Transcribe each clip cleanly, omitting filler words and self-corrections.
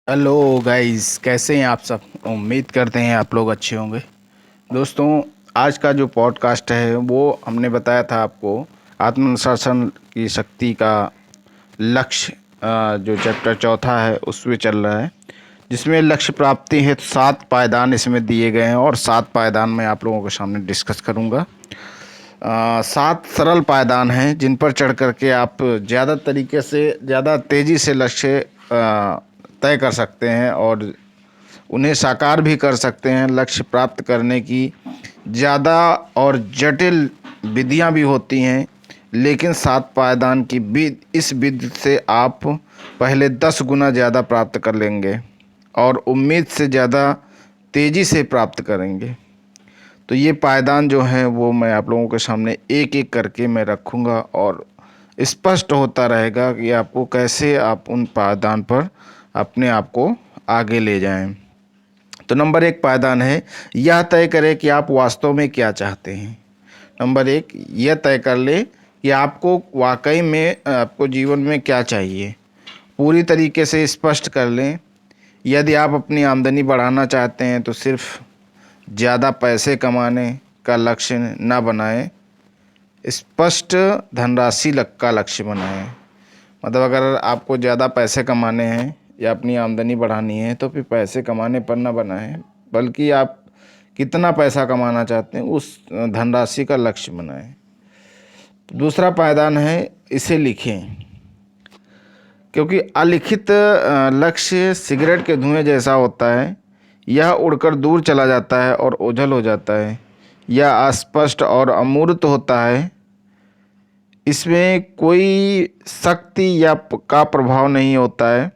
Hello guys, कैसे हैं आप सब। उम्मीद करते हैं आप लोग अच्छे होंगे। दोस्तों, आज का जो पॉडकास्ट है वो हमने बताया था आपको आत्मनुशासन की शक्ति का लक्ष्य। जो चैप्टर चौथा है उसमें चल रहा है, जिसमें लक्ष्य प्राप्ति हेतु 7 पायदान इसमें दिए गए हैं और 7 पायदान मैं आप लोगों के सामने डिस्कस करूंगा। 7 सरल पायदान हैं जिन पर चढ़ करके आप ज़्यादा तरीके से, ज़्यादा तेज़ी से लक्ष्य तय कर सकते हैं और उन्हें साकार भी कर सकते हैं। लक्ष्य प्राप्त करने की ज़्यादा और जटिल विधियां भी होती हैं, लेकिन 7 पायदान की इस विधि से आप पहले 10 गुना ज़्यादा प्राप्त कर लेंगे और उम्मीद से ज़्यादा तेज़ी से प्राप्त करेंगे। तो ये पायदान जो हैं वो मैं आप लोगों के सामने एक एक करके मैं रखूँगा और स्पष्ट होता रहेगा कि आपको कैसे आप उन पायदान पर अपने आप को आगे ले जाएं। तो नंबर 1 पायदान है, यह तय करें कि आप वास्तव में क्या चाहते हैं। नंबर 1, यह तय कर ले कि आपको वाकई में आपको जीवन में क्या चाहिए। पूरी तरीके से स्पष्ट कर लें। यदि आप अपनी आमदनी बढ़ाना चाहते हैं तो सिर्फ ज़्यादा पैसे कमाने का लक्ष्य न बनाएं, स्पष्ट धनराशि का लक्ष्य बनाएं। मतलब अगर आपको ज़्यादा पैसे कमाने हैं या अपनी आमदनी बढ़ानी है तो फिर पैसे कमाने पर न बनाएं, बल्कि आप कितना पैसा कमाना चाहते हैं उस धनराशि का लक्ष्य बनाएं। दूसरा पायदान है, इसे लिखें, क्योंकि अलिखित लक्ष्य सिगरेट के धुएं जैसा होता है। यह उड़कर दूर चला जाता है और ओझल हो जाता है। यह अस्पष्ट और अमूर्त होता है। इसमें कोई शक्ति या का प्रभाव नहीं होता है।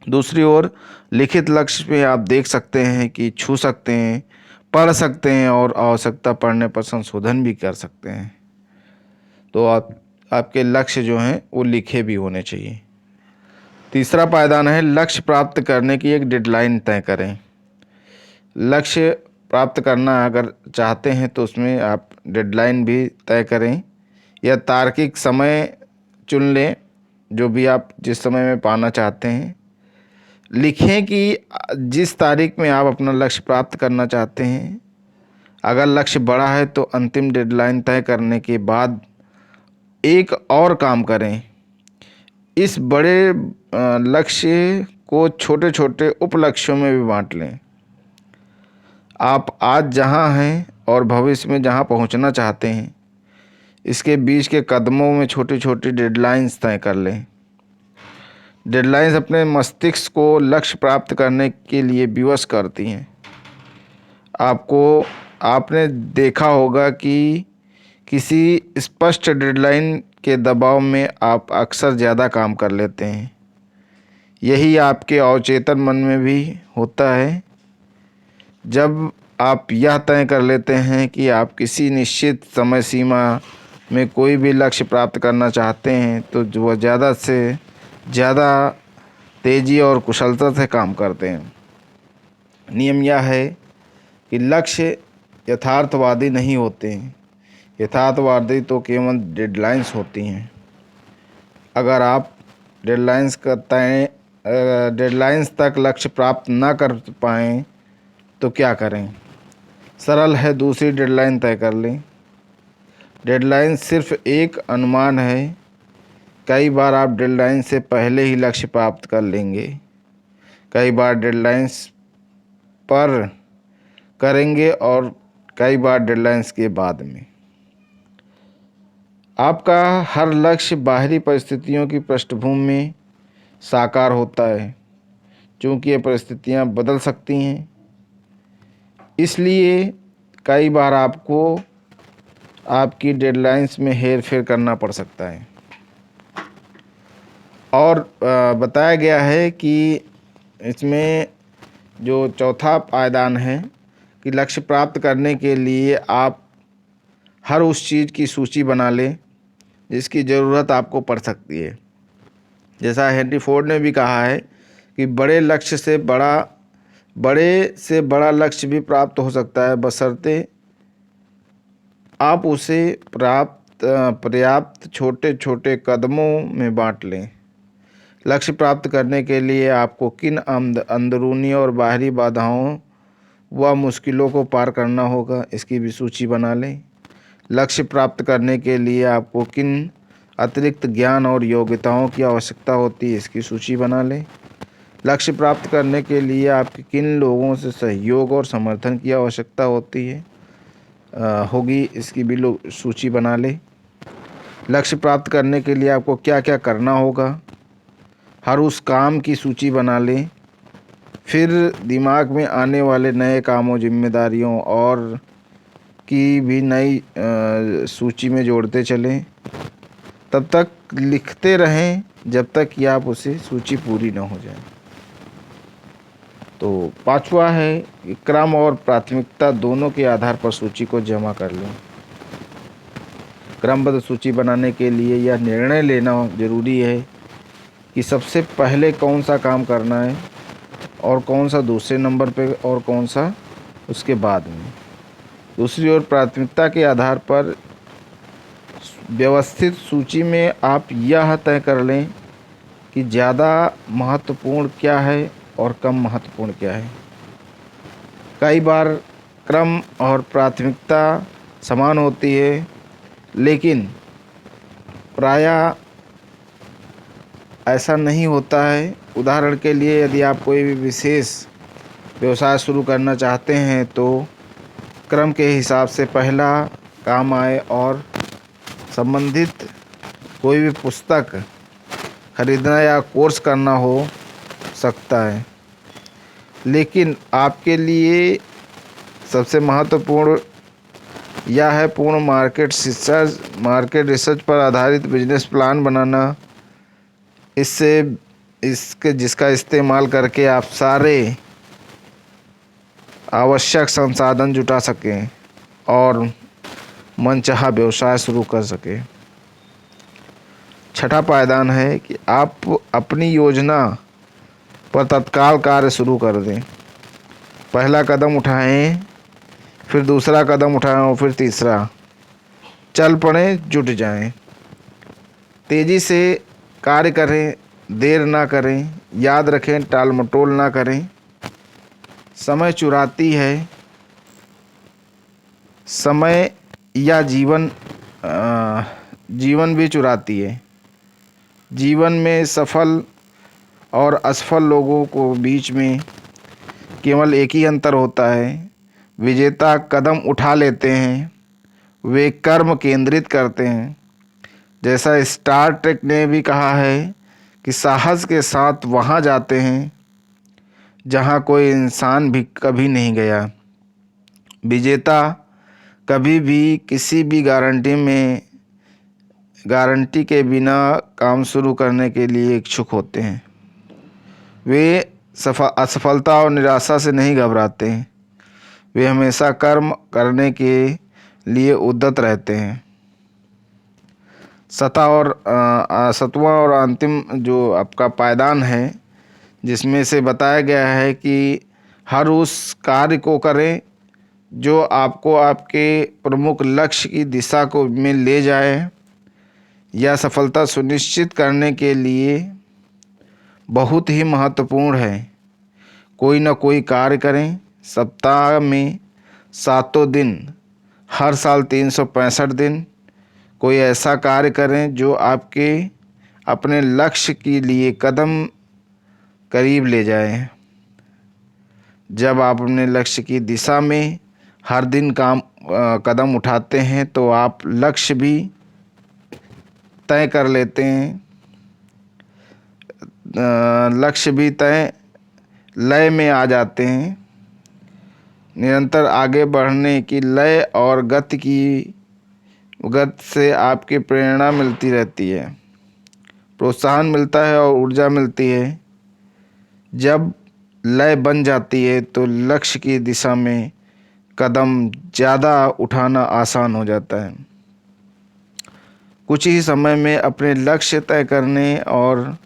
दूसरी ओर लिखित लक्ष्य पे आप देख सकते हैं कि छू सकते हैं, पढ़ सकते हैं और आवश्यकता पड़ने पर संशोधन भी कर सकते हैं। तो आपके लक्ष्य जो हैं वो लिखे भी होने चाहिए। तीसरा पायदान है, लक्ष्य प्राप्त करने की एक डेडलाइन तय करें। लक्ष्य प्राप्त करना अगर चाहते हैं तो उसमें आप डेडलाइन भी तय करें या तार्किक समय चुन लें, जो भी आप जिस समय में पाना चाहते हैं। लिखें कि जिस तारीख में आप अपना लक्ष्य प्राप्त करना चाहते हैं। अगर लक्ष्य बड़ा है तो अंतिम डेडलाइन तय करने के बाद एक और काम करें। इस बड़े लक्ष्य को छोटे छोटे उप लक्ष्यों में भी बांट लें। आप आज जहां हैं और भविष्य में जहां पहुंचना चाहते हैं, इसके बीच के कदमों में छोटी छोटी डेडलाइंस तय कर लें। डेडलाइंस अपने मस्तिष्क को लक्ष्य प्राप्त करने के लिए विवश करती हैं। आपने देखा होगा कि किसी स्पष्ट डेडलाइन के दबाव में आप अक्सर ज़्यादा काम कर लेते हैं। यही आपके अवचेतन मन में भी होता है। जब आप यह तय कर लेते हैं कि आप किसी निश्चित समय सीमा में कोई भी लक्ष्य प्राप्त करना चाहते हैं तो वह ज़्यादा से ज़्यादा तेज़ी और कुशलता से काम करते हैं। नियम यह है कि लक्ष्य यथार्थवादी नहीं होते हैं। यथार्थवादी तो केवल डेडलाइंस होती हैं। अगर आप डेडलाइंस तक लक्ष्य प्राप्त ना कर पाएँ तो क्या करें। सरल है, दूसरी डेडलाइन तय कर लें। डेडलाइन सिर्फ एक अनुमान है। कई बार आप डेडलाइन से पहले ही लक्ष्य प्राप्त कर लेंगे, कई बार डेडलाइंस पर करेंगे और कई बार डेडलाइंस के बाद में। आपका हर लक्ष्य बाहरी परिस्थितियों की पृष्ठभूमि में साकार होता है, क्योंकि ये परिस्थितियां बदल सकती हैं। इसलिए कई बार आपको आपकी डेडलाइंस में हेर फेर करना पड़ सकता है। और बताया गया है कि इसमें जो चौथा पायदान है कि लक्ष्य प्राप्त करने के लिए आप हर उस चीज़ की सूची बना लें जिसकी ज़रूरत आपको पड़ सकती है। जैसा हेनरी फोर्ड ने भी कहा है कि बड़े से बड़ा लक्ष्य भी प्राप्त हो सकता है, बशर्ते आप उसे पर्याप्त छोटे छोटे कदमों में बांट लें। लक्ष्य प्राप्त करने के लिए आपको किन अंदरूनी और बाहरी बाधाओं व मुश्किलों को पार करना होगा, इसकी भी सूची बना लें। लक्ष्य प्राप्त करने के लिए आपको किन अतिरिक्त ज्ञान और योग्यताओं की आवश्यकता होती है, इसकी सूची बना लें। लक्ष्य प्राप्त करने के लिए आपके किन लोगों से सहयोग और समर्थन की आवश्यकता होगी, इसकी भी सूची बना लें। लक्ष्य प्राप्त करने के लिए आपको क्या क्या करना होगा, हर उस काम की सूची बना लें। फिर दिमाग में आने वाले नए कामों, जिम्मेदारियों और की भी नई सूची में जोड़ते चलें। तब तक लिखते रहें जब तक कि आप उसे सूची पूरी न हो जाए। तो पांचवा है कि क्रम और प्राथमिकता दोनों के आधार पर सूची को जमा कर लें। क्रमबद्ध सूची बनाने के लिए यह निर्णय लेना जरूरी है कि सबसे पहले कौन सा काम करना है और कौन सा दूसरे नंबर पे और कौन सा उसके बाद में। दूसरी ओर प्राथमिकता के आधार पर व्यवस्थित सूची में आप यह तय कर लें कि ज़्यादा महत्वपूर्ण क्या है और कम महत्वपूर्ण क्या है। कई बार क्रम और प्राथमिकता समान होती है, लेकिन प्रायः ऐसा नहीं होता है। उदाहरण के लिए, यदि आप कोई भी विशेष व्यवसाय शुरू करना चाहते हैं तो क्रम के हिसाब से पहला काम आए और संबंधित कोई भी पुस्तक खरीदना या कोर्स करना हो सकता है। लेकिन आपके लिए सबसे महत्वपूर्ण यह है पूर्ण मार्केट रिसर्च पर आधारित बिजनेस प्लान बनाना। जिसका इस्तेमाल करके आप सारे आवश्यक संसाधन जुटा सकें और मनचाहा व्यवसाय शुरू कर सकें। छठा पायदान है कि आप अपनी योजना पर तत्काल कार्य शुरू कर दें। पहला कदम उठाएं, फिर दूसरा कदम उठाएं और फिर तीसरा। चल पड़ें, जुट जाएं। तेज़ी से कार्य करें, देर ना करें। याद रखें, टाल मटोल ना करें। समय चुराती है, समय या जीवन भी चुराती है। जीवन में सफल और असफल लोगों को बीच में केवल एक ही अंतर होता है। विजेता कदम उठा लेते हैं, वे कर्म केंद्रित करते हैं। जैसा स्टार ट्रेक ने भी कहा है कि साहस के साथ वहाँ जाते हैं जहाँ कोई इंसान भी कभी नहीं गया। विजेता कभी भी किसी भी गारंटी के बिना काम शुरू करने के लिए इच्छुक होते हैं। वे असफलता और निराशा से नहीं घबराते हैं। वे हमेशा कर्म करने के लिए उद्यत रहते हैं। सतवां और अंतिम जो आपका पायदान है, जिसमें से बताया गया है कि हर उस कार्य को करें जो आपको आपके प्रमुख लक्ष्य की दिशा में ले जाए। यह सफलता सुनिश्चित करने के लिए बहुत ही महत्वपूर्ण है। कोई ना कोई कार्य करें। सप्ताह में 7 दिन, हर साल 365 दिन कोई ऐसा कार्य करें जो आपके अपने लक्ष्य के लिए कदम करीब ले जाए। जब आप अपने लक्ष्य की दिशा में हर दिन कदम उठाते हैं तो आप लक्ष्य भी तय कर लेते हैं। लक्ष्य भी तय लय में आ जाते हैं। निरंतर आगे बढ़ने की लय और गति से आपकी प्रेरणा मिलती रहती है, प्रोत्साहन मिलता है और ऊर्जा मिलती है। जब लय बन जाती है तो लक्ष्य की दिशा में कदम ज़्यादा उठाना आसान हो जाता है। कुछ ही समय में अपने लक्ष्य तय करने और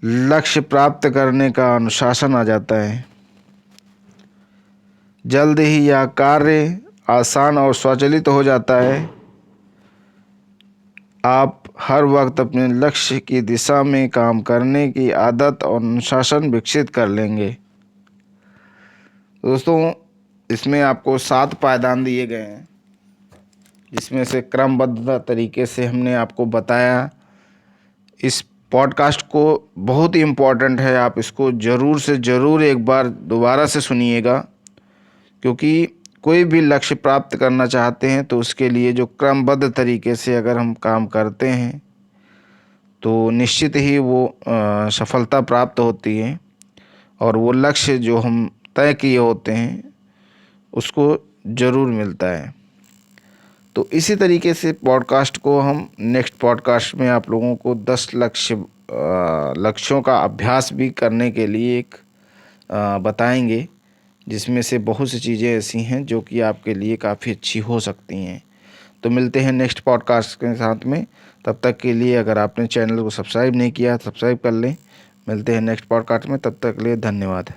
लक्ष्य प्राप्त करने का अनुशासन आ जाता है। जल्द ही यह कार्य आसान और स्वचालित हो जाता है। आप हर वक्त अपने लक्ष्य की दिशा में काम करने की आदत और अनुशासन विकसित कर लेंगे। दोस्तों, इसमें आपको 7 पायदान दिए गए हैं, जिसमें से क्रमबद्ध तरीके से हमने आपको बताया। इस पॉडकास्ट को बहुत ही इम्पोर्टेंट है, आप इसको ज़रूर से ज़रूर एक बार दोबारा से सुनिएगा, क्योंकि कोई भी लक्ष्य प्राप्त करना चाहते हैं तो उसके लिए जो क्रमबद्ध तरीके से अगर हम काम करते हैं तो निश्चित ही वो सफलता प्राप्त होती है और वो लक्ष्य जो हम तय किए होते हैं उसको ज़रूर मिलता है। तो इसी तरीके से पॉडकास्ट को हम नेक्स्ट पॉडकास्ट में आप लोगों को 10 लक्ष्यों का अभ्यास भी करने के लिए एक बताएंगे, जिसमें से बहुत सी चीज़ें ऐसी हैं जो कि आपके लिए काफ़ी अच्छी हो सकती हैं। तो मिलते हैं नेक्स्ट पॉडकास्ट के साथ में। तब तक के लिए अगर आपने चैनल को सब्सक्राइब नहीं किया सब्सक्राइब कर लें। मिलते हैं नेक्स्ट पॉडकास्ट में, तब तक के लिए धन्यवाद।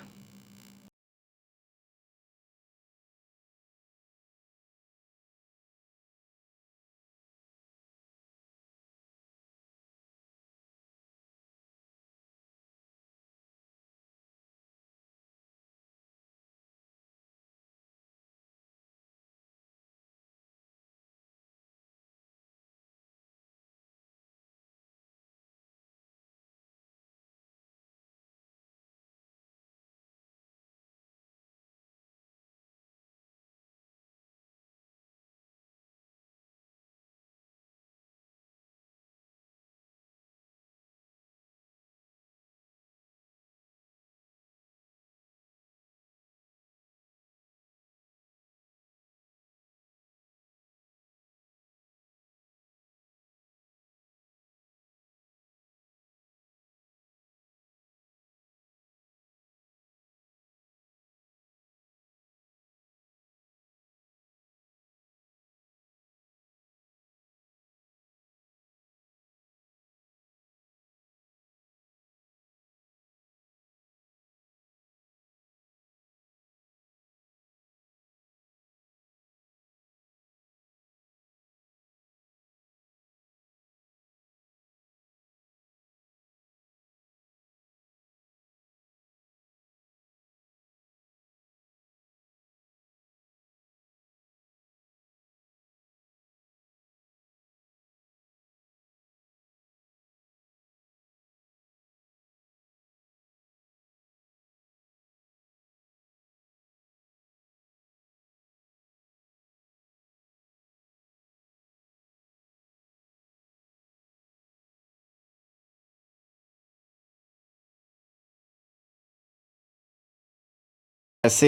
ऐसे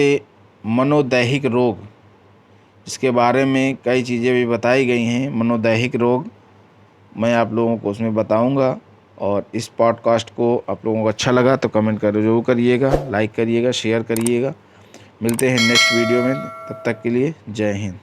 मनोदैहिक रोग, इसके बारे में कई चीज़ें भी बताई गई हैं। मनोदैहिक रोग मैं आप लोगों को उसमें बताऊंगा। और इस पॉडकास्ट को आप लोगों को अच्छा लगा तो कमेंट कर जरूर करिएगा, लाइक करिएगा, शेयर करिएगा। मिलते हैं नेक्स्ट वीडियो में, तब तक के लिए जय हिंद।